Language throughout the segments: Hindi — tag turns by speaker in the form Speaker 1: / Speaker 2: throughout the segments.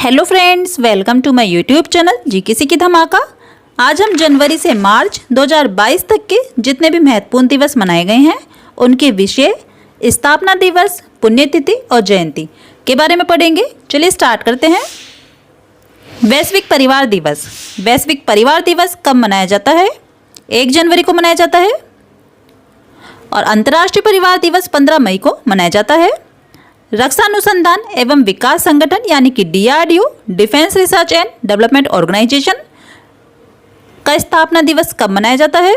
Speaker 1: Hello friends, welcome to my YouTube channel GKC की धमाका। आज हम जनवरी से मार्च 2022 तक के जितने भी महत्वपूर्ण दिवस मनाए गए हैं उनके विषय, स्थापना दिवस, पुण्यतिथि और जयंती के बारे में पढ़ेंगे। चलिए स्टार्ट करते हैं। वैश्विक परिवार दिवस। वैश्विक परिवार दिवस कब मनाया जाता है? 1 जनवरी को मनाया जाता है। और अंतर्राष्ट्रीय परिवार दिवस 15 मई को मनाया जाता है। रक्षा अनुसंधान एवं विकास संगठन यानी कि DRDO, defence research and development organisation का स्थापना दिवस कब मनाया जाता है?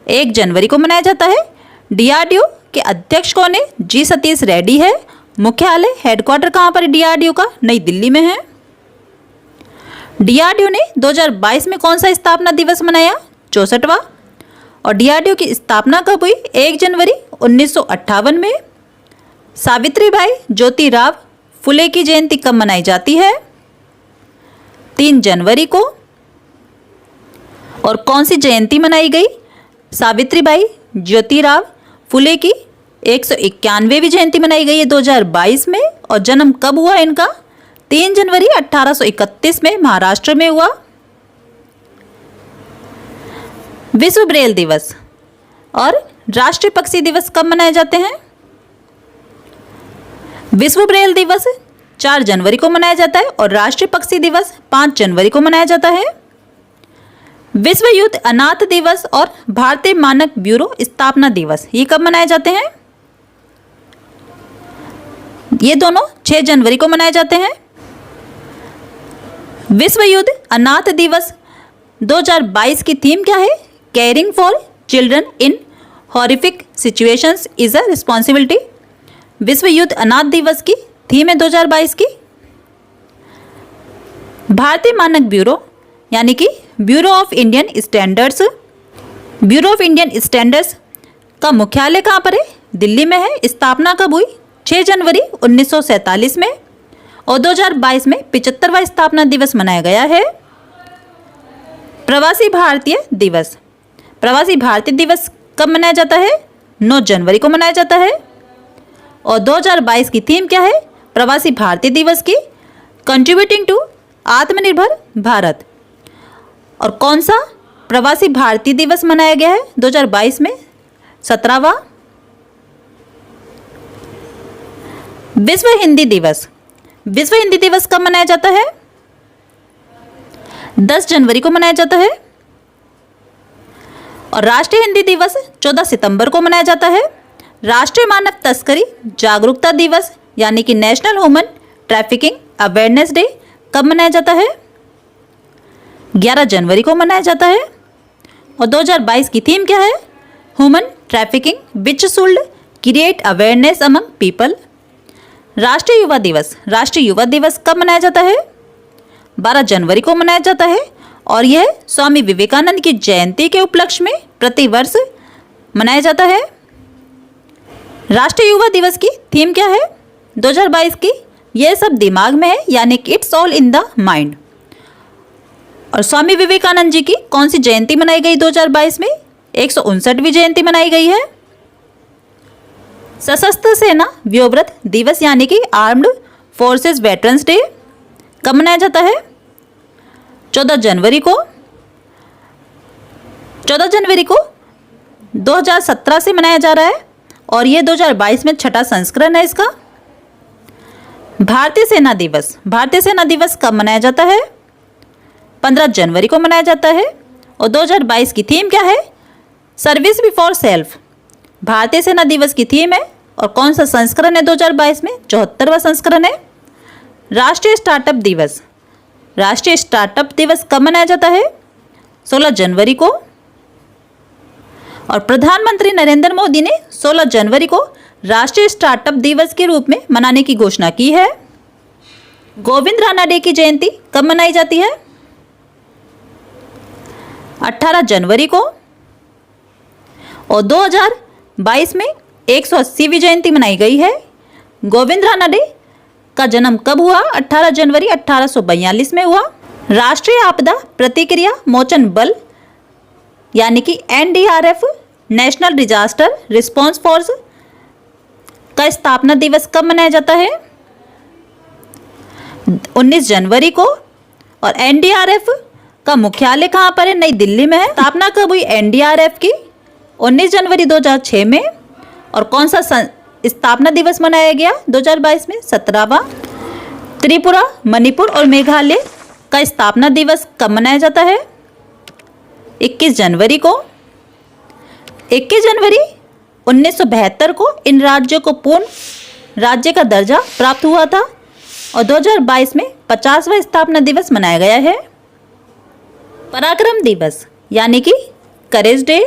Speaker 1: 1 जनवरी को मनाया जाता है। DRDO के अध्यक्ष कौन है? जी सतीश रेड्डी है। मुख्यालय हेडक्वार्टर कहाँ पर DRDO का? नई दिल्ली में है। DRDO ने 2022 में कौन सा स्थापना दिवस मनाया? 64वां। और DRDO की स्थापना कब हुई? 1 जनवरी 1958 में। सावित्रीबाई ज्योतिराव फुले की जयंती कब मनाई जाती है? 3 जनवरी को। और कौन सी जयंती मनाई गई? सावित्रीबाई ज्योतिराव फुले की 191वीं जयंती मनाई गई है 2022 में। और जन्म कब हुआ इनका? 3 जनवरी 1831 में महाराष्ट्र में हुआ। विश्व ब्रेल दिवस और राष्ट्रीय पक्षी दिवस कब मनाए जाते हैं? विश्व ब्रेल दिवस 4 जनवरी को मनाया जाता है और राष्ट्रीय पक्षी दिवस 5 जनवरी को मनाया जाता है। विश्व युद्ध अनाथ दिवस और भारतीय मानक ब्यूरो स्थापना दिवस ये कब मनाए जाते हैं? ये दोनों 6 जनवरी को मनाए जाते हैं। विश्व युद्ध अनाथ दिवस 2022 की थीम क्या है? Caring for children in horrific situations is a responsibility. विश्व युद्ध अनाथ दिवस की थीम है 2022 की। भारतीय मानक ब्यूरो यानी कि bureau of Indian standards. Bureau of Indian standards का मुख्यालय कहाँ पर है? दिल्ली में है। स्थापना कब हुई? 6 जनवरी 1947 में। और 2022 में 75वां स्थापना दिवस मनाया गया है। प्रवासी भारतीय दिवस। प्रवासी भारतीय दिवस कब मनाया जाता है? 9 जनवरी को मनाया जाता है। और 2022 की थीम क्या है प्रवासी भारतीय दिवस की? कंट्रीब्यूटिंग टू आत्मनिर्भर भारत। और कौन सा प्रवासी भारतीय दिवस मनाया गया है 2022 में? 17वां। विश्व हिंदी दिवस। विश्व हिंदी दिवस कब मनाया जाता है? 10 जनवरी को मनाया जाता है। और राष्ट्रीय हिंदी दिवस 14 सितंबर को मनाया जाता है। राष्ट्रीय मानव तस्करी जागरूकता दिवस यानी कि national human trafficking awareness day कब मनाया जाता है? 11 जनवरी को मनाया जाता है। और 2022 की थीम क्या है? Human trafficking which should create awareness among people. राष्ट्रीय युवा दिवस। राष्ट्रीय युवा दिवस कब मनाया जाता है? 12 जनवरी को मनाया जाता है। और यह स्वामी विवेकानंद की जयंती के उपलक्ष्य में प्रतिवर्ष मनाया जाता है। राष्ट्रीय युवा दिवस की थीम क्या है 2022 की? यह सब दिमाग में है यानी कि it's all in the mind. और स्वामी विवेकानंद जी की कौन सी जयंती मनाई गई 2022 में? 159वीं जयंती मनाई गई है। सशस्त्र सेना व्योव्रत दिवस यानी कि आर्म्ड फोर्सेस वेटरन्स डे कब मनाया जाता है? 14 जनवरी को। 14 जनवरी को 2017 से मनाया जा रहा है और ये 2022 में 6ठा संस्करण है इसका। भारतीय सेना दिवस। भारतीय सेना दिवस कब मनाया जाता है? 15 जनवरी को मनाया जाता है। और 2022 की थीम क्या है? Service before self. भारतीय सेना दिवस की थीम है। और कौन सा संस्करण है 2022 में? 74वां संस्करण है। राष्ट्रीय स्टार्टअप दिवस। राष्ट्रीय स्टार्टअप दिवस कब मनाया जाता है? 16 जनवरी को। और प्रधानमंत्री नरेंद्र मोदी ने 16 जनवरी को राष्ट्रीय स्टार्टअप दिवस के रूप में मनाने की घोषणा की है। गोविंद राणा डे की जयंती कब मनाई जाती है? 18 जनवरी को। और 2022 में 180वीं जयंती मनाई गई है। गोविंद राणा डे का जन्म कब हुआ? 18 जनवरी 1842 में हुआ। राष्ट्रीय आपदा प्रतिक्रिया मोचन बल यानी कि NDRF national disaster response force का स्थापना दिवस कब मनाया जाता है? 19 जनवरी को। और एनडीआरएफ का मुख्यालय कहाँ पर है? नई दिल्ली में है। स्थापना कब हुई एनडीआरएफ की? 19 जनवरी 2006 में। और कौन सा स्थापना दिवस मनाया गया 2022 में? 17वां। त्रिपुरा, मणिपुर और मेघालय का स्थापना दिवस कब मनाया जाता है? 21 जनवरी को। 21 जनवरी 1972 को इन राज्यों को पूर्ण राज्य का दर्जा प्राप्त हुआ था। और 2022 में 50वां स्थापना दिवस मनाया गया है। पराक्रम दिवस यानी कि करेज डे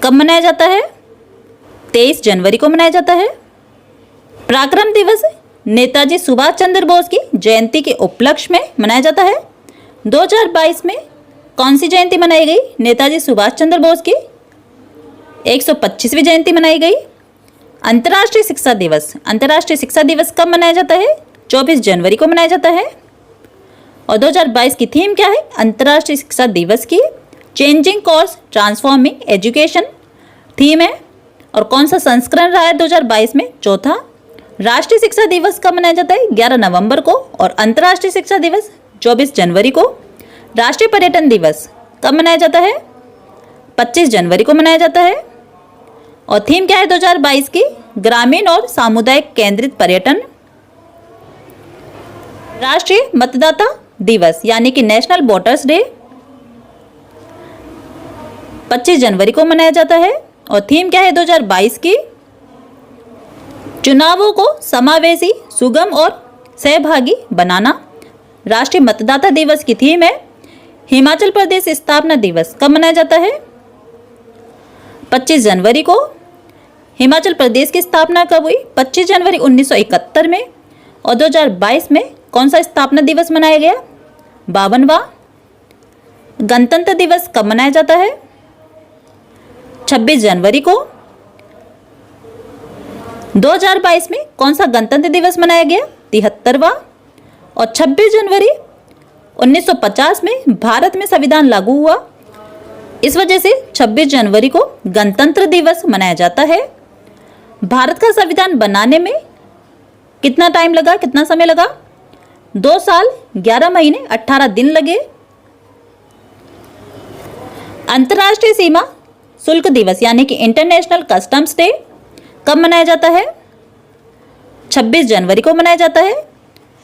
Speaker 1: कब मनाया जाता है? 23 जनवरी को मनाया जाता है। पराक्रम दिवस नेताजी सुभाष चंद्र बोस की जयंती के उपलक्ष्य में मनाया जाता है। 2022 में कौन सी जयंती मनाई गई? नेताजी सुभाष चंद्र बोस की 125वीं जयंती मनाई गई। अंतर्राष्ट्रीय शिक्षा दिवस। अंतर्राष्ट्रीय शिक्षा दिवस कब मनाया जाता है? 24 जनवरी को मनाया जाता है। और 2022 की थीम क्या है अंतर्राष्ट्रीय शिक्षा दिवस की? Changing course transforming education theme है। और कौन सा संस्करण रहा है 2022 में? चौथा। राष्ट्रीय शिक्षा दिवस कब मनाया जाता है? 11 नवंबर को। और अंतर्राष्ट्रीय शिक्षा दिवस 24 जनवरी को। राष्ट्रीय पर्यटन दिवस कब मनाया जाता है? 25 जनवरी को मनाया जाता है। और थीम क्या है 2022 की? ग्रामीण और सामुदायिक केंद्रित पर्यटन। राष्ट्रीय मतदाता दिवस यानी कि नेशनल वोटर्स डे 25 जनवरी को मनाया जाता है। और थीम क्या है 2022 की? चुनावों को समावेशी, सुगम और सहभागी बनाना। राष्ट्रीय मतदाता दिवस की थीम है हिमाचल प्रदेश स्थापना दिवस कब मनाया जाता है? 25 जनवरी को। हिमाचल प्रदेश की स्थापना कब हुई? 25 जनवरी 1971 में। और 2022 में कौन सा स्थापना दिवस मनाया गया? 52वां। गणतंत्र दिवस कब मनाया जाता है? 26 जनवरी को। 2022 में कौन सा गणतंत्र दिवस मनाया गया? 73वां। और 26 जनवरी 1950 में भारत में संविधान लागू हुआ। इस वजह से 26 जनवरी को गणतंत्र दिवस मनाया जाता है। भारत का संविधान बनाने में कितना टाइम लगा, कितना समय लगा? 2 साल 11 महीने 18 दिन लगे। अंतर्राष्ट्रीय सीमा शुल्क दिवस यानी कि इंटरनेशनल कस्टम्स डे कब मनाया जाता है? 26 जनवरी को मनाया जाता है।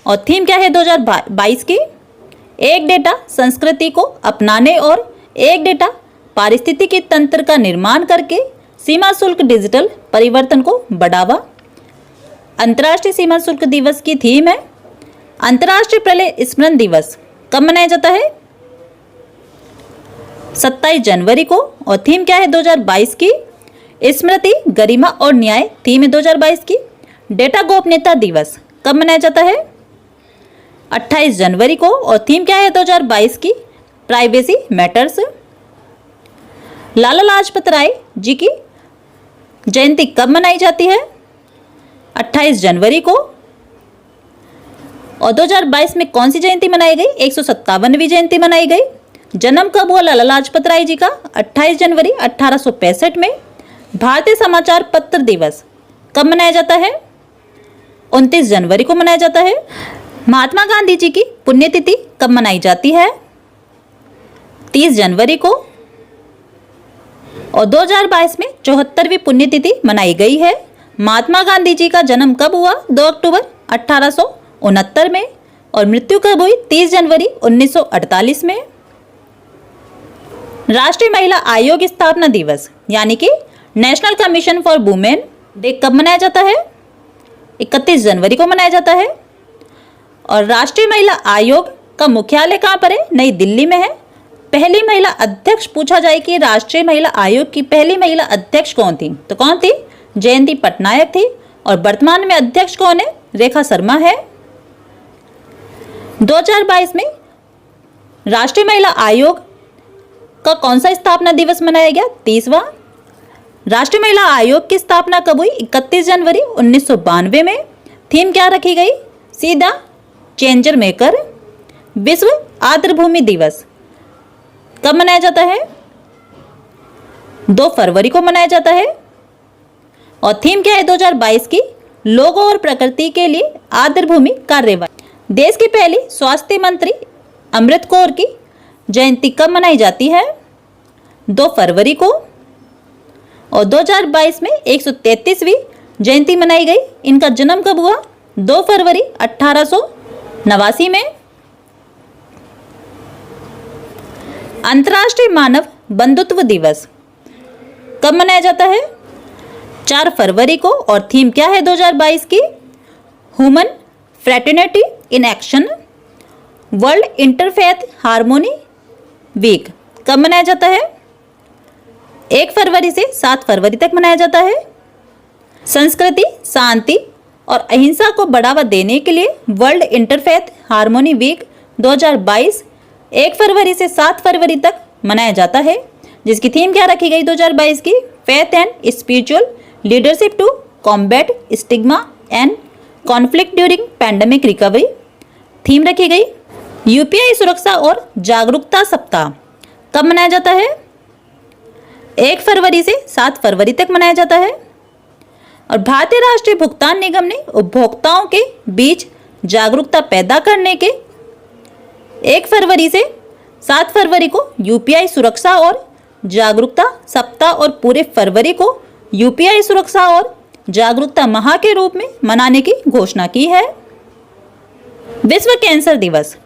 Speaker 1: और थीम क्या है 2022 की? एक डेटा संस्कृति को अपनाने और एक डेटा पारिस्थितिकी तंत्र का निर्माण करके सीमा शुल्क डिजिटल परिवर्तन को बढ़ावा। अंतर्राष्ट्रीय सीमा शुल्क दिवस की थीम है अंतर्राष्ट्रीय प्रलय स्मरण दिवस कब मनाया जाता है? 27 जनवरी को। और थीम क्या है 2022 की? स्मृति, गरिमा और न्याय थीम है 2022 की। डेटा गोपनीयता दिवस कब मनाया जाता है? 28 जनवरी को। और थीम क्या है 2022 की? Privacy matters. लाला लाजपत राय जी की जयंती कब मनाई जाती है? 28 जनवरी को। और 2022 में कौन सी जयंती मनाई गई? 157वीं जयंती मनाई गई। जन्म कब हुआ लाला लाजपत राय जी का? 28 जनवरी 1865 में। भारतीय समाचार पत्र दिवस कब मनाया जाता है? 29 जनवरी को मनाया जाता है। महात्मा गांधी जी की पुण्यतिथि कब मनाई जाती है? 30 जनवरी को। और 2022 में 74वीं पुण्यतिथि मनाई गई है। महात्मा गांधी जी का जन्म कब हुआ? 2 अक्टूबर 1869 में। और मृत्यु कब हुई? 30 जनवरी 1948 में। राष्ट्रीय महिला आयोग स्थापना दिवस यानी कि national commission for women day कब मनाया जाता है? 31 जनवरी को मनाया जाता है। और राष्ट्रीय महिला आयोग का मुख्यालय कहाँ पर है? नई दिल्ली में है। पहली महिला अध्यक्ष पूछा जाए कि राष्ट्रीय महिला आयोग की पहली महिला अध्यक्ष कौन थी, तो कौन थी? जयंती पटनायक थी। और वर्तमान में अध्यक्ष कौन है? रेखा शर्मा है। 2022 में राष्ट्रीय महिला आयोग का कौन सा स्थापना दिवस मनाया गया? 30वां। राष्ट्रीय महिला आयोग की स्थापना कब हुई? 31 जनवरी 1992 में। थीम क्या रखी गई? सीधा चेंजर मेकर। विश्व आर्द्रभूमि दिवस कब मनाया जाता है? 2 फरवरी को मनाया जाता है। और थीम क्या है 2022 की? लोगों और प्रकृति के लिए आर्द्रभूमि कार्यवाही। देश की पहली स्वास्थ्य मंत्री अमृत कौर की जयंती कब मनाई जाती है? 2 फरवरी को। और 2022 में 133वीं जयंती मनाई गई। इनका जन्म कब हुआ? 2 फरवरी 1889 में। अंतर्राष्ट्रीय मानव बंधुत्व दिवस कब मनाया जाता है? 4 फरवरी को। और थीम क्या है 2022 की? Human fraternity in action. World interfaith harmony week कब मनाया जाता है? 1 फरवरी से 7 फरवरी तक मनाया जाता है। संस्कृति, शांति और अहिंसा को बढ़ावा देने के लिए वर्ल्ड इंटरफेथ हार्मोनी वीक 2022 1 फरवरी से 7 फरवरी तक मनाया जाता है, जिसकी थीम क्या रखी गई 2022 की? Faith and spiritual leadership to combat stigma and conflict during pandemic recovery. Theme रखी गई यूपीआई सुरक्षा और जागरूकता सप्ताह कब मनाया जाता है? 1 फरवरी से 7 फरवरी तक मनाया जाता है। और भारतीय राष्ट्रीय भुगतान निगम ने उपभोक्ताओं के बीच जागरूकता पैदा करने के 1 फरवरी से 7 फरवरी को यूपीआई सुरक्षा और जागरूकता सप्ताह और पूरे फरवरी को यूपीआई सुरक्षा और जागरूकता माह के रूप में मनाने की घोषणा की है। विश्व कैंसर दिवस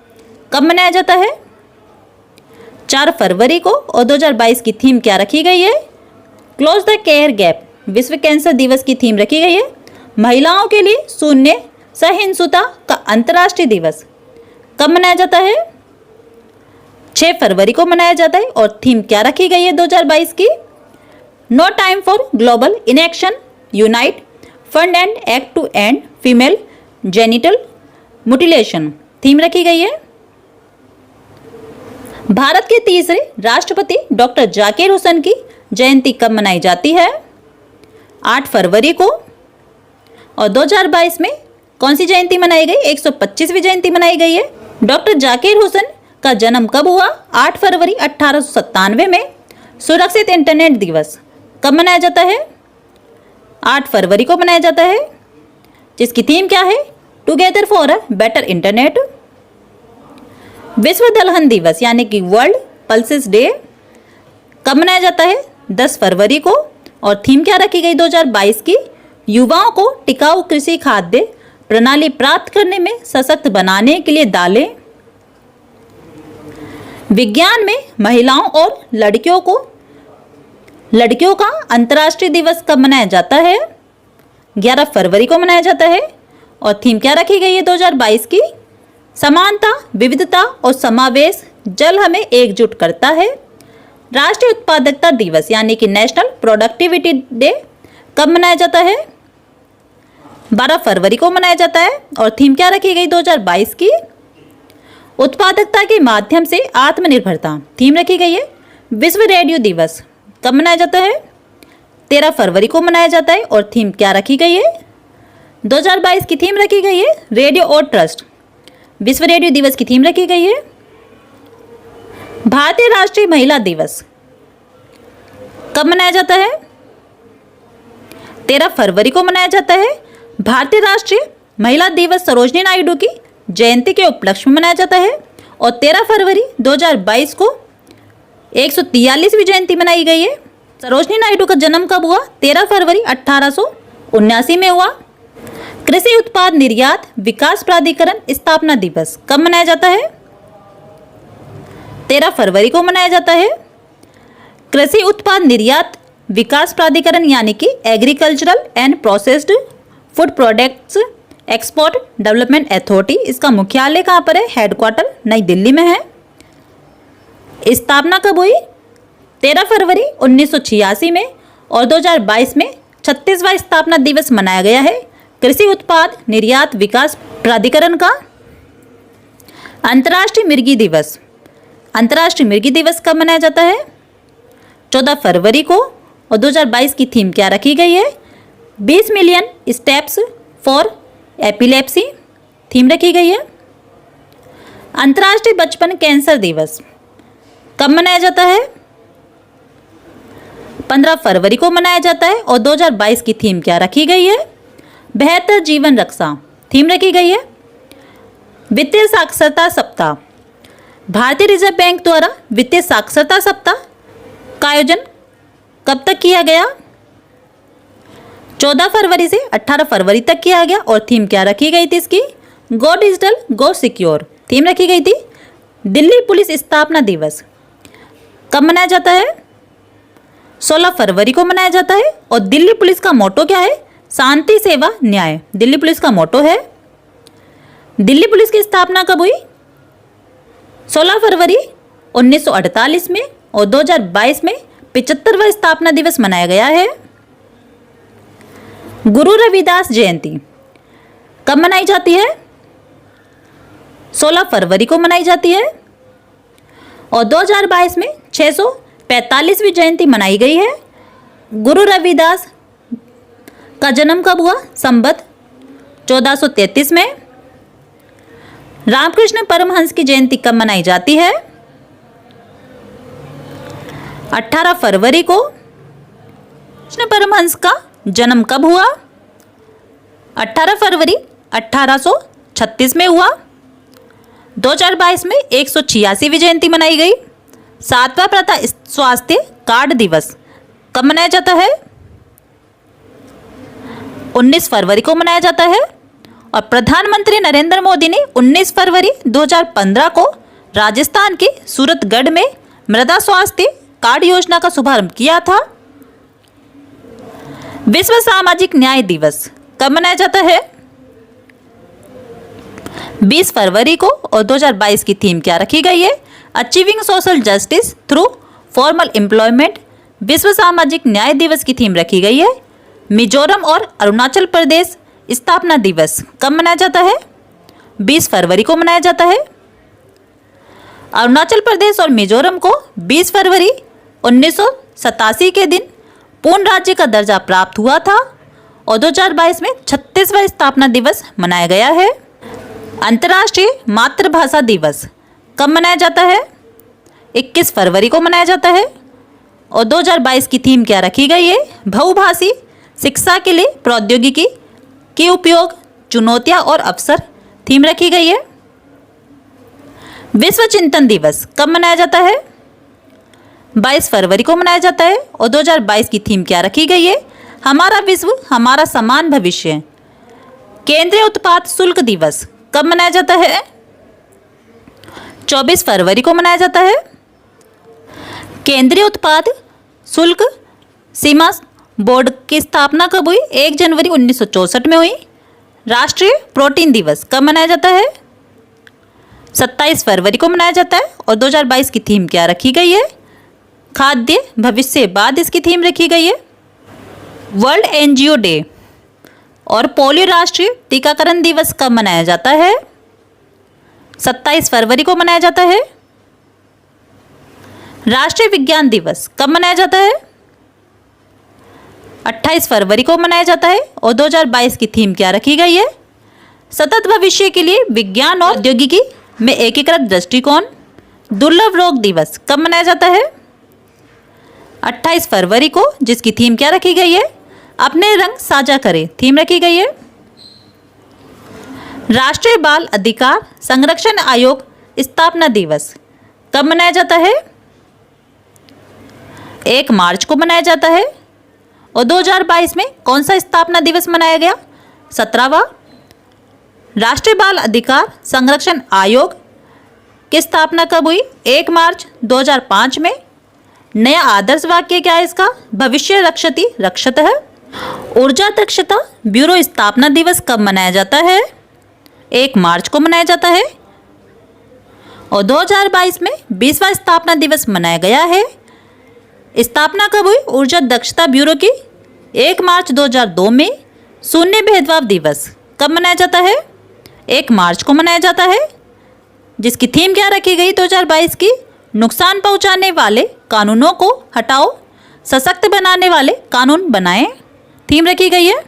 Speaker 1: कब मनाया जाता है? 4 फरवरी को। और 2022 की थीम क्या रखी गई है? Close the care gap. विश्व कैंसर दिवस की थीम रखी गई है महिलाओं के लिए शून्य सहिष्णुता का अंतर्राष्ट्रीय दिवस कब मनाया जाता है? 6 फरवरी को मनाया जाता है। और थीम क्या रखी गई है 2022 की? No time for global inaction, unite, fund and act to end female genital mutilation theme रखी गई है। भारत के तीसरे राष्ट्रपति डॉक्टर जाकिर हुसैन की जयंती कब मनाई जाती है? 8 फरवरी को। और 2022 में कौन सी जयंती मनाई गई? 125वीं जयंती मनाई गई है। डॉक्टर जाकिर हुसैन का जन्म कब हुआ? 8 फरवरी 1897 में। सुरक्षित इंटरनेट दिवस कब मनाया जाता है? 8 फरवरी को मनाया जाता है, जिसकी थीम क्या है? Together for a better internet. विश्व दलहन दिवस यानी कि वर्ल्ड पल्सेस डे कब मनाया जाता है? 10 फरवरी को। और थीम क्या रखी गई 2022 की? युवाओं को टिकाऊ कृषि खाद्य प्रणाली प्राप्त करने में सशक्त बनाने के लिए दालें। विज्ञान में महिलाओं और लड़कियों का अंतर्राष्ट्रीय दिवस कब मनाया जाता है? 11 फरवरी को मनाया जाता है। और थीम क्या रखी गई है 2022 की? समानता, विविधता और समावेश जल हमें एकजुट करता है। राष्ट्रीय उत्पादकता दिवस यानी कि नेशनल प्रोडक्टिविटी डे कब मनाया जाता है? 12 फरवरी को मनाया जाता है। और थीम क्या रखी गई 2022 की? उत्पादकता के माध्यम से आत्मनिर्भरता थीम रखी गई है। विश्व रेडियो दिवस कब मनाया जाता है? 13 फरवरी को मनाया जाता है। और थीम क्या रखी गई है 2022 की? थीम रखी गई है रेडियो और ट्रस्ट। विश्व रेडियो दिवस की थीम रखी गई है। भारतीय राष्ट्रीय महिला दिवस कब मनाया जाता है? 13 फरवरी को मनाया जाता है। भारतीय राष्ट्रीय महिला दिवस सरोजनी नायडू की जयंती के उपलक्ष्य में मनाया जाता है। और 13 फरवरी 2022 को 143वीं जयंती मनाई गई है। सरोजनी नायडू का जन्म कब हुआ? 13 फरवरी 1879 में हुआ। कृषि उत्पाद निर्यात विकास प्राधिकरण स्थापना दिवस कब मनाया जाता है? 13 फरवरी को मनाया जाता है। कृषि उत्पाद निर्यात विकास प्राधिकरण यानी कि agricultural and processed food products export development authority, इसका मुख्यालय कहाँ पर है? हेडक्वार्टर नई दिल्ली में है। स्थापना कब हुई? 13 फरवरी 1986 में। और 2022 में 36वां स्थापना दिवस मनाया गया है कृषि उत्पाद निर्यात विकास प्राधिकरण का। अंतर्राष्ट्रीय मिर्गी दिवस कब मनाया जाता है? 14 फरवरी को। और 2022 की थीम क्या रखी गई है? 20 million steps for epilepsy theme रखी गई है। अंतर्राष्ट्रीय बचपन कैंसर दिवस कब मनाया जाता है? 15 फरवरी को मनाया जाता है। और 2022 की थीम क्या रखी गई है? बेहतर जीवन रक्षा थीम रखी गई है। वित्तीय साक्षरता सप्ताह। भारतीय रिजर्व बैंक द्वारा वित्तीय साक्षरता सप्ताह का आयोजन कब तक किया गया? 14 फरवरी से 18 फरवरी तक किया गया। और थीम क्या रखी गई थी इसकी? गो डिजिटल गो सिक्योर थीम रखी गई थी। दिल्ली पुलिस स्थापना दिवस कब मनाया जाता है? 16 फरवरी को मनाया जाता है। और दिल्ली पुलिस का मोटो क्या है? शांति सेवा न्याय दिल्ली पुलिस का मोटो है। दिल्ली पुलिस की स्थापना कब हुई? 16 फरवरी 1948 में। और 2022 में 75वां स्थापना दिवस मनाया गया है। गुरु रविदास जयंती कब मनाई जाती है? 16 फरवरी को मनाई जाती है। और 2022 में 645वीं जयंती मनाई गई है। गुरु रविदास का जन्म कब हुआ? संवत 1433 में। रामकृष्ण परमहंस की जयंती कब मनाई जाती है? 18 फरवरी को। कृष्ण परमहंस का जन्म कब हुआ? 18 फरवरी 1836 में हुआ। 2022 में 186वीं जयंती मनाई गई। 7वां प्रथा स्वास्थ्य कार्ड दिवस कब मनाया जाता है? 19 फरवरी को मनाया जाता है। और प्रधानमंत्री नरेंद्र मोदी ने 19 फरवरी 2015 को राजस्थान के सूरतगढ़ में मृदा स्वास्थ्य कार्ड योजना का शुभारंभ किया था। विश्व सामाजिक न्याय दिवस कब मनाया जाता है? 20 फरवरी को। और 2022 की थीम क्या रखी गई है? Achieving social justice through formal employment विश्व सामाजिक न्याय दिवस की थीम रखी गई है। मिजोरम और अरुणाचल प्रदेश स्थापना दिवस कब मनाया जाता है? 20 फरवरी को मनाया जाता है। अरुणाचल प्रदेश और मिजोरम को 20 फरवरी 1987 के दिन पूर्ण राज्य का दर्जा प्राप्त हुआ था। और 2022 में 36वां स्थापना दिवस मनाया गया है। अंतर्राष्ट्रीय मातृभाषा दिवस कब मनाया जाता है? 21 फरवरी को मनाया जाता है। और 2022 की थीम क्या रखी गई है? बहुभाषी शिक्षा के लिए प्रौद्योगिकी के उपयोग, चुनौतियां और अवसर थीम रखी गई है। विश्व चिंतन दिवस कब मनाया जाता है? 22 फरवरी को मनाया जाता है। और 2022 की थीम क्या रखी गई है? हमारा विश्व हमारा समान भविष्य। केंद्रीय उत्पाद शुल्क दिवस कब मनाया जाता है? 24 फरवरी को मनाया जाता है। केंद्रीय उत्पाद शुल्क सीमा बोर्ड की स्थापना कब हुई? 1 जनवरी 1964 में हुई। राष्ट्रीय प्रोटीन दिवस कब मनाया जाता है? 27 फरवरी को मनाया जाता है। और 2022 की थीम क्या रखी गई है? खाद्य भविष्य बाद इसकी थीम रखी गई है। वर्ल्ड एनजीओ डे और पोलियो राष्ट्रीय टीकाकरण दिवस कब मनाया जाता है? 27 फरवरी को मनाया जाता है। राष्ट्रीय विज्ञान दिवस कब मनाया जाता है? 28 फरवरी को मनाया जाता है। और 2022 की थीम क्या रखी गई है? सतत भविष्य के लिए विज्ञान और प्रौद्योगिकी में एकीकृत दृष्टिकोण। दुर्लभ रोग दिवस कब मनाया जाता है? 28 फरवरी को, जिसकी थीम क्या रखी गई है? अपने रंग साझा करें थीम रखी गई है। राष्ट्रीय बाल अधिकार संरक्षण आयोग स्थापना दिवस कब मनाया जाता है? 1 मार्च को मनाया जाता है। और 2022 में कौन सा स्थापना दिवस मनाया गया? 17वां। राष्ट्रीय बाल अधिकार संरक्षण आयोग की स्थापना कब हुई? 1 मार्च 2005 में। नया आदर्श वाक्य क्या है इसका? भविष्य रक्षति रक्षतः। ऊर्जा दक्षता ब्यूरो स्थापना दिवस कब मनाया जाता है? 1 मार्च को मनाया जाता है। और 2022 में 20वां स्थापना दिवस मनाया गया है। स्थापना कब हुई ऊर्जा दक्षता ब्यूरो की? 1 मार्च 2002 में। शून्य भेदभाव दिवस कब मनाया जाता है? 1 मार्च को मनाया जाता है। जिसकी थीम क्या रखी गई 2022 की? नुकसान पहुंचाने वाले कानूनों को हटाओ, सशक्त बनाने वाले कानून बनाएं थीम रखी गई है।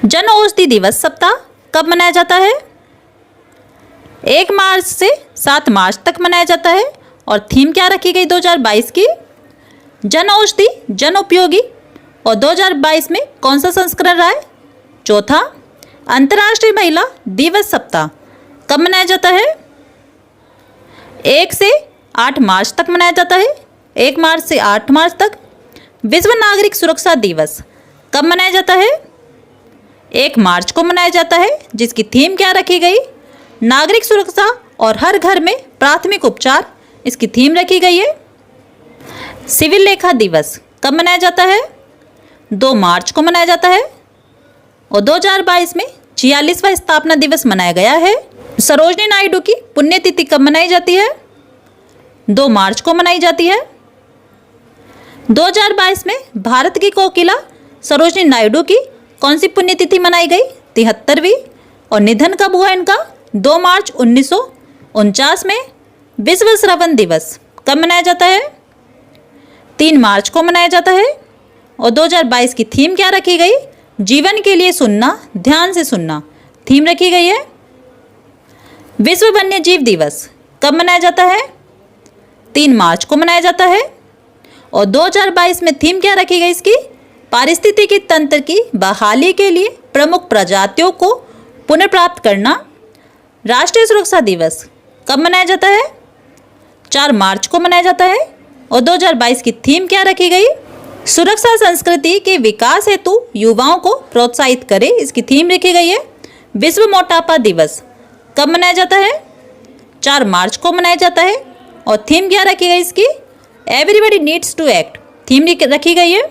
Speaker 1: जन औषधि दिवस सप्ताह कब मनाया जाता है? 1 मार्च से 7 मार्च तक मनाया जाता है। और थीम क्या रखी गई 2022 की? जन औषधि जन उपयोगी। और 2022 में कौन सा संस्करण रहा है? चौथा। अंतर्राष्ट्रीय महिला दिवस सप्ताह कब मनाया जाता है? 1 से 8 मार्च तक मनाया जाता है। 1 मार्च से 8 मार्च तक। विश्व नागरिक सुरक्षा दिवस कब मनाया जाता है? 1 मार्च को मनाया जाता है, जिसकी थीम क्या रखी गई? नागरिक सुरक्षा और हर घर में प्राथमिक उपचार, इसकी थीम रखी गई है। सिविल लेखा दिवस कब मनाया जाता है? 2 मार्च को मनाया जाता है। और 2022 में 46वां स्थापना दिवस मनाया गया है। सरोजिनी नायडू की पुण्यतिथि कब मनाई जाती है? 2 मार्च को मनाई जाती है। 2022 में भारत की कोकिला सरोजिनी नायडू की कौन सी पुण्यतिथि मनाई गई? 73वीं। और निधन कब हुआ इनका? 2 मार्च 1949 में। विश्व श्रवण दिवस कब मनाया जाता है? 3 मार्च को मनाया जाता है। और 2022 की थीम क्या रखी गई? जीवन के लिए सुनना, ध्यान से सुनना, थीम रखी गई है। विश्व वन्य जीव दिवस कब मनाया जाता है? 3 मार्च को मनाया जाता है। और 2022 में थीम क्या रखी गई इसकी? पारिस्थितिकी तंत्र की बहाली के लिए प्रमुख प्रजातियों को पुनर्प्राप्त करना। राष्ट्रीय सुरक्षा दिवस कब मनाया जाता है? 4 मार्च को मनाया जाता है। और 2022 की थीम क्या रखी गई? सुरक्षा संस्कृति के विकास हेतु युवाओं को प्रोत्साहित करे, इसकी थीम रखी गई है। विश्व मोटापा दिवस कब मनाया जाता है? 4 मार्च को मनाया जाता है। और थीम क्या रखी गई इसकी? Everybody needs to act, theme रखी गई है।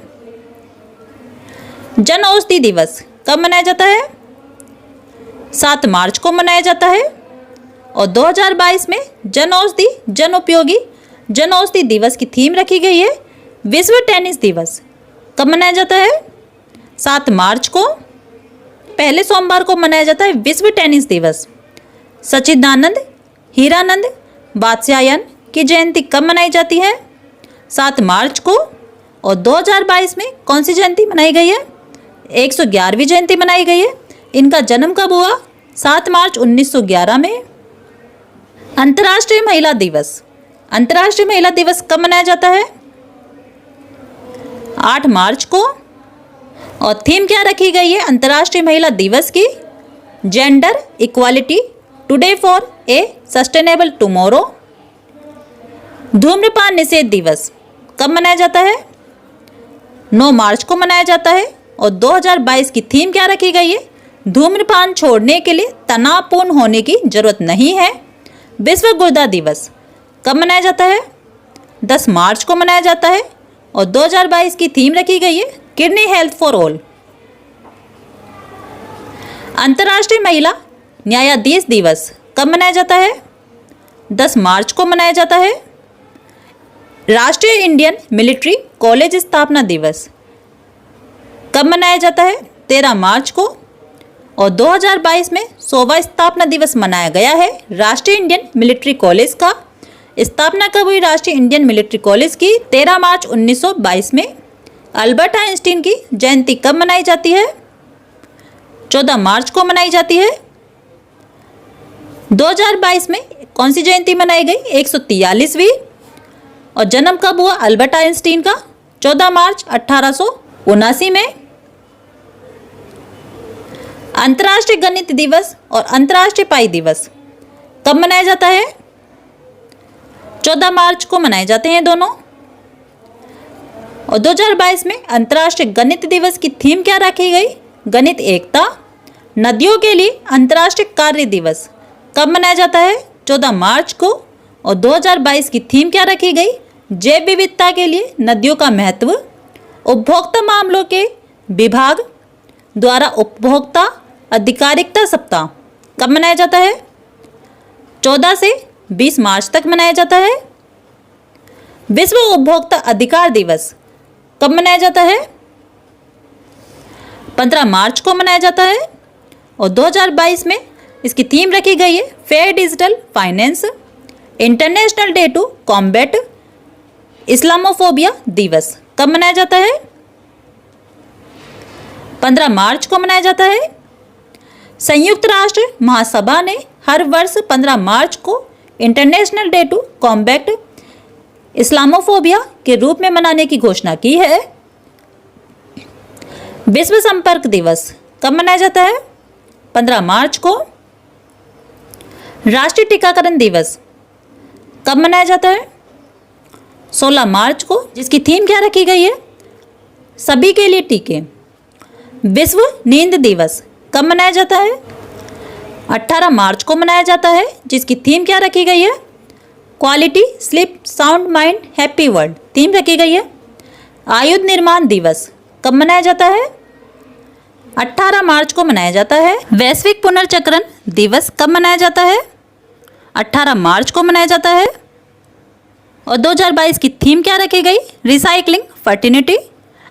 Speaker 1: जन औषधि दिवस कब मनाया जाता है? 7 मार्च को मनाया जाता है। और 2022 में जन औषधि जन उपयोगी जन औषधि दिवस की थीम रखी गई है। विश्व टेनिस दिवस कब मनाया जाता है? 7 मार्च को, पहले सोमवार को मनाया जाता है विश्व टेनिस दिवस। सच्चिदानंद हीरानंद वात्स्यायन की जयंती कब मनाई जाती है? 7 मार्च को। और 2022 में कौन सी जयंती मनाई गई है? 111वीं जयंती मनाई गई है। इनका जन्म कब हुआ? 7 मार्च 1911 में। अंतर्राष्ट्रीय महिला दिवस, अंतर्राष्ट्रीय महिला दिवस कब मनाया जाता है? 8 मार्च को। और थीम क्या रखी गई है अंतर्राष्ट्रीय महिला दिवस की? Gender equality today for a sustainable tomorrow. धूम्रपान निषेध दिवस कब मनाया जाता है? 9 मार्च को मनाया जाता है। और 2022 की थीम क्या रखी गई है? धूम्रपान छोड़ने के लिए तनावपूर्ण होने की जरूरत नहीं है। विश्व गुर्दा दिवस कब मनाया जाता है? 10 मार्च को मनाया जाता है। और 2022 की थीम रखी गई है किडनी हेल्थ फॉर ऑल। अंतर्राष्ट्रीय महिला न्यायाधीश दिवस कब मनाया जाता है? 10 मार्च को मनाया जाता है। राष्ट्रीय इंडियन मिलिट्री कॉलेज स्थापना दिवस कब मनाया जाता है? 13 मार्च को। और 2022 में 100वां स्थापना दिवस मनाया गया है राष्ट्रीय इंडियन मिलिट्री कॉलेज का। स्थापना कब हुई राष्ट्रीय इंडियन मिलिट्री कॉलेज की? 13 मार्च 1922 में। अल्बर्ट आइंस्टीन की जयंती कब मनाई जाती है? 14 मार्च को मनाई जाती है। 2022 में कौन सी जयंती मनाई गई? 143वीं। और जन्म कब हुआ अल्बर्ट आइंस्टीन का? 14 मार्च 1879 में। अंतर्राष्ट्रीय गणित दिवस और अंतर्राष्ट्रीय पाई दिवस कब मनाया जाता है? 14 मार्च को मनाए जाते हैं दोनों। और 2022 में अंतर्राष्ट्रीय गणित दिवस की थीम क्या रखी गई? गणित एकता। नदियों के लिए अंतर्राष्ट्रीय कार्य दिवस कब मनाया जाता है? 14 मार्च को। और 2022 की थीम क्या रखी गई? जैव विविधता के लिए नदियों का महत्व। उपभोक्ता मामलों के विभाग द्वारा उपभोक्ता अधिकारिता सप्ताह कब मनाया जाता है? 14 से 20 मार्च तक मनाया जाता है। विश्व उपभोक्ता अधिकार दिवस कब मनाया जाता है? 15 मार्च को मनाया जाता है। और 2022 में इसकी थीम रखी गई है fair digital finance. International day to combat Islamophobia दिवस कब मनाया जाता है? 15 मार्च को मनाया जाता है। संयुक्त राष्ट्र महासभा ने हर वर्ष 15 मार्च को international day to combat Islamophobia के रूप में मनाने की घोषणा की है। विश्व संपर्क दिवस कब मनाया जाता है? 15 मार्च को। राष्ट्रीय टीकाकरण दिवस कब मनाया जाता है? 16 मार्च को, जिसकी थीम क्या रखी गई है? सभी के लिए टीके। विश्व नींद दिवस कब मनाया जाता है? 18 मार्च को मनाया जाता है, जिसकी थीम क्या रखी गई है? Quality sleep sound mind happy world theme रखी गई है। आयुध निर्माण दिवस कब मनाया जाता है? 18 मार्च को मनाया जाता है। वैश्विक पुनर्चक्रण दिवस कब मनाया जाता है? 18 मार्च को मनाया जाता है। और 2022 की थीम क्या रखी गई? Recycling fraternity.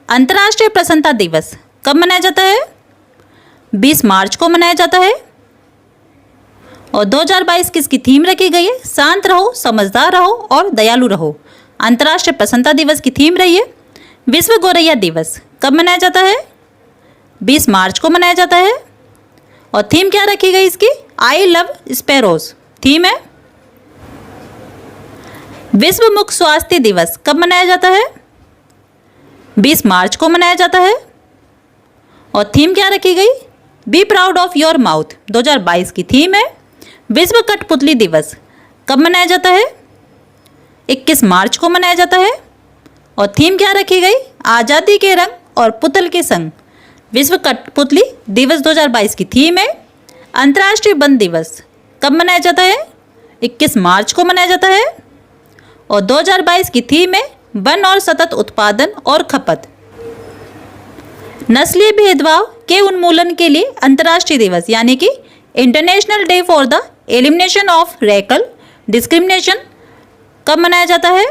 Speaker 1: अंतर्राष्ट्रीय प्रसन्नता दिवस कब मनाया जाता है? 20 मार्च को मनाया जाता है। और 2022 की इसकी थीम रखी गई है? शांत रहो, समझदार रहो और दयालु रहो। अंतर्राष्ट्रीय प्रसन्नता दिवस की थीम रही है। विश्व गौरैया दिवस कब मनाया जाता है? 20 मार्च को मनाया जाता है। और थीम क्या रखी गई इसकी? आई लव स्पैरोज थीम है। विश्व मुख स्वास्थ्य दिवस कब मनाया जाता है? 20 मार्च को मनाया जाता है। और थीम क्या रखी गई? Be proud of your mouth 2022 की थीम है। विश्व कठपुतली दिवस कब मनाया जाता है? 21 मार्च को मनाया जाता है। और थीम क्या रखी गई? आज़ादी के रंग और पुतल के संग। विश्व कठपुतली दिवस 2022 की थीम है। अंतर्राष्ट्रीय वन दिवस कब मनाया जाता है? 21 मार्च को मनाया जाता है। और 2022 की थीम है वन और सतत उत्पादन और खपत। नस्लीय भेदभाव के उन्मूलन के लिए अंतर्राष्ट्रीय दिवस यानी कि international day for the elimination of racial discrimination कब मनाया जाता है?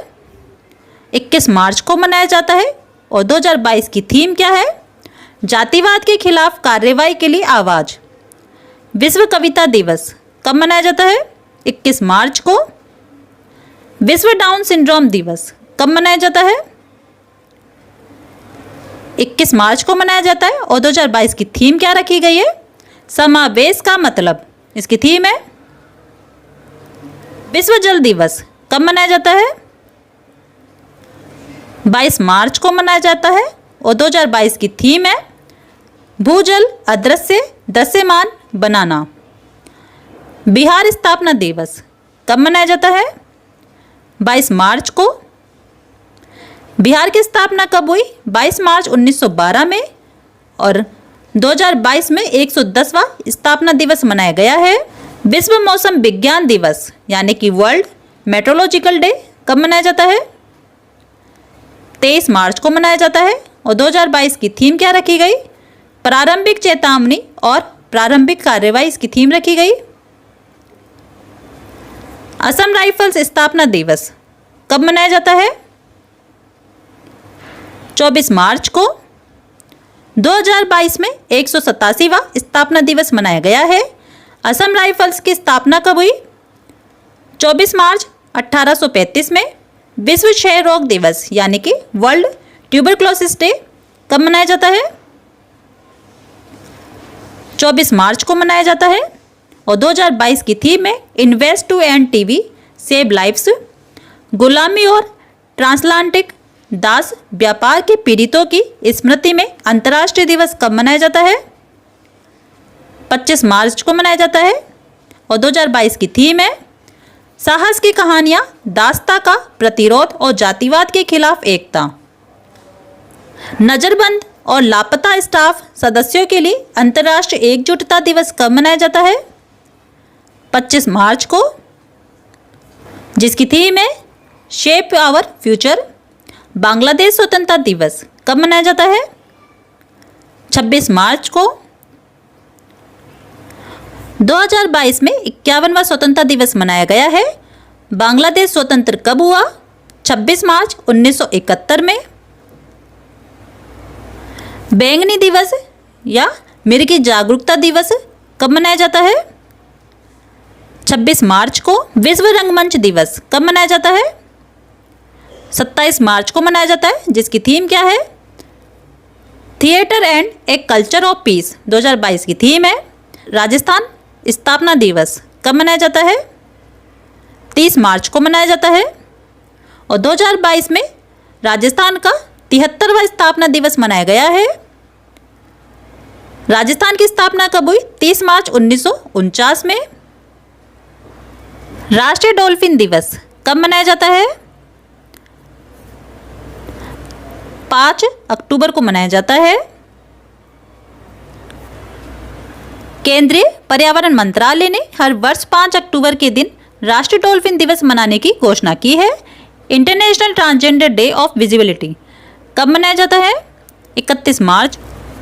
Speaker 1: 21 मार्च को मनाया जाता है। और 2022 की थीम क्या है? जातिवाद के खिलाफ कार्रवाई के लिए आवाज़। विश्व कविता दिवस कब मनाया जाता है? 21 मार्च को। विश्व डाउन सिंड्रोम दिवस कब मनाया जाता है? 21 मार्च को मनाया जाता है। और 2022 की थीम क्या रखी गई है? समावेश का मतलब इसकी थीम है। विश्व जल दिवस कब मनाया जाता है? 22 मार्च को मनाया जाता है। और 2022 की थीम है भूजल अदृश्य दृश्यमान बनाना। बिहार स्थापना दिवस कब मनाया जाता है? 22 मार्च को। बिहार की स्थापना कब हुई? 22 मार्च 1912 में। और 2022 में 110वां स्थापना दिवस मनाया गया है। विश्व मौसम विज्ञान दिवस यानी कि वर्ल्ड मेट्रोलॉजिकल डे कब मनाया जाता है? 23 मार्च को मनाया जाता है। और 2022 की थीम क्या रखी गई? प्रारंभिक चेतावनी और प्रारंभिक कार्रवाई इसकी थीम रखी गई। असम राइफल्स स्थापना दिवस कब मनाया जाता है? 24 मार्च को। 2022 में 187वां स्थापना दिवस मनाया गया है। असम राइफल्स की स्थापना कब हुई? 24 मार्च 1835 में। विश्व क्षय रोग दिवस यानी कि वर्ल्ड ट्यूबरक्लोसिस डे कब मनाया जाता है? 24 मार्च को मनाया जाता है। और 2022 की थीम है invest to end TB save lifes. गुलामी और ट्रांसलांटिक दास व्यापार के पीड़ितों की स्मृति में अंतर्राष्ट्रीय दिवस कब मनाया जाता है? 25 मार्च को मनाया जाता है। और 2022 की थीम है साहस की कहानियां, दास्ता का प्रतिरोध और जातिवाद के खिलाफ एकता। नजरबंद और लापता स्टाफ सदस्यों के लिए अंतर्राष्ट्रीय एकजुटता दिवस कब मनाया जाता है? 25 मार्च को, जिसकी थीम है शेप आवर फ्यूचर। बांग्लादेश स्वतंत्रता दिवस कब मनाया जाता है? 26 मार्च को। 2022 में 51वां स्वतंत्रता दिवस मनाया गया है। बांग्लादेश स्वतंत्र कब हुआ? 26 मार्च 1971 में। बैंगनी दिवस या मिर्गी जागरूकता दिवस कब मनाया जाता है? 26 मार्च को। विश्व रंगमंच दिवस कब मनाया जाता है? 27 मार्च को मनाया जाता है, जिसकी थीम क्या है? Theatre and a culture of peace 2022 की थीम है। राजस्थान स्थापना दिवस कब मनाया जाता है? 30 मार्च को मनाया जाता है। और 2022 में राजस्थान का 73वां स्थापना दिवस मनाया गया है। राजस्थान की स्थापना कब हुई? 30 मार्च 1949 में। राष्ट्रीय डॉल्फिन दिवस कब मनाया जाता है? 5 अक्टूबर को मनाया जाता है। केंद्रीय पर्यावरण मंत्रालय ने हर वर्ष 5 अक्टूबर के दिन राष्ट्रीय डॉल्फिन दिवस मनाने की घोषणा की है। International transgender day of visibility कब मनाया जाता है? 31 मार्च।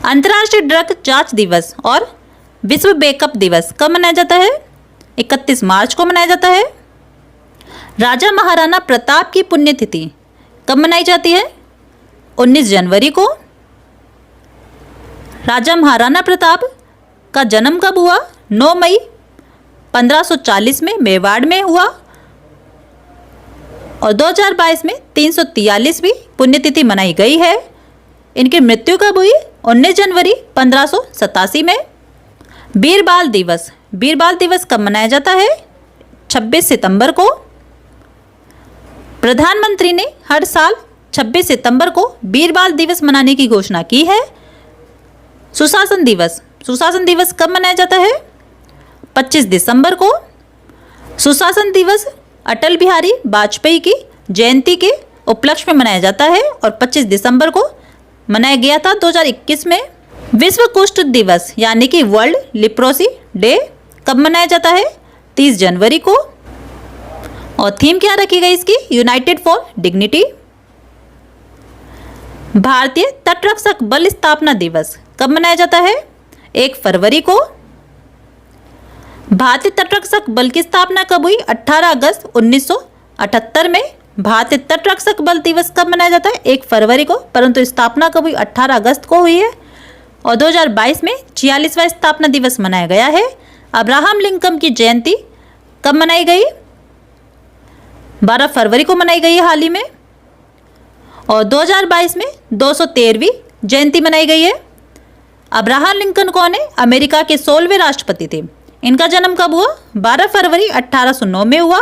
Speaker 1: अंतर्राष्ट्रीय ड्रग जांच दिवस और विश्व बैकअप दिवस कब मनाया जाता है? 31 मार्च को मनाया जाता है। राजा महाराणा प्रताप की पुण्यतिथि कब मनाई जाती है? 19 जनवरी को। राजा महाराणा प्रताप का जन्म कब हुआ? 9 मई 1540 में मेवाड़ में हुआ और 2022 में 343वीं पुण्यतिथि मनाई गई है। इनकी मृत्यु कब हुई? 19 जनवरी 1587 में। वीरबाल दिवस, वीरबाल दिवस कब मनाया जाता है? 26 सितंबर को। प्रधानमंत्री ने हर साल 26 सितंबर को वीरबाल दिवस मनाने की घोषणा की है। सुशासन दिवस, सुशासन दिवस कब मनाया जाता है? 25 दिसंबर को। सुशासन दिवस अटल बिहारी वाजपेयी की जयंती के उपलक्ष्य में मनाया जाता है और 25 दिसंबर को मनाया गया था 2021 में। विश्व कुष्ठ दिवस यानी कि वर्ल्ड लिप्रोसी डे कब मनाया जाता है? 30 जनवरी को। और थीम क्या रखी गई इसकी? United for dignity. भारतीय तटरक्षक बल स्थापना दिवस कब मनाया जाता है? 1 फरवरी को। भारतीय तटरक्षक बल की स्थापना कब हुई? 18 अगस्त 1978 में। भारतीय तटरक्षक बल दिवस कब मनाया जाता है? 1 फरवरी को, परंतु स्थापना कब हुई? 18 अगस्त को हुई है। और 2022 में 46वां स्थापना दिवस मनाया गया है। अब्राहम लिंकन की जयंती कब मनाई गई? 12 फरवरी को मनाई गई है हाल ही में। और 2022 में 213वीं जयंती मनाई गई है। अब्राहम लिंकन कौन है? अमेरिका के 16वें राष्ट्रपति थे। इनका जन्म कब हुआ? 12 फरवरी 1809 में हुआ।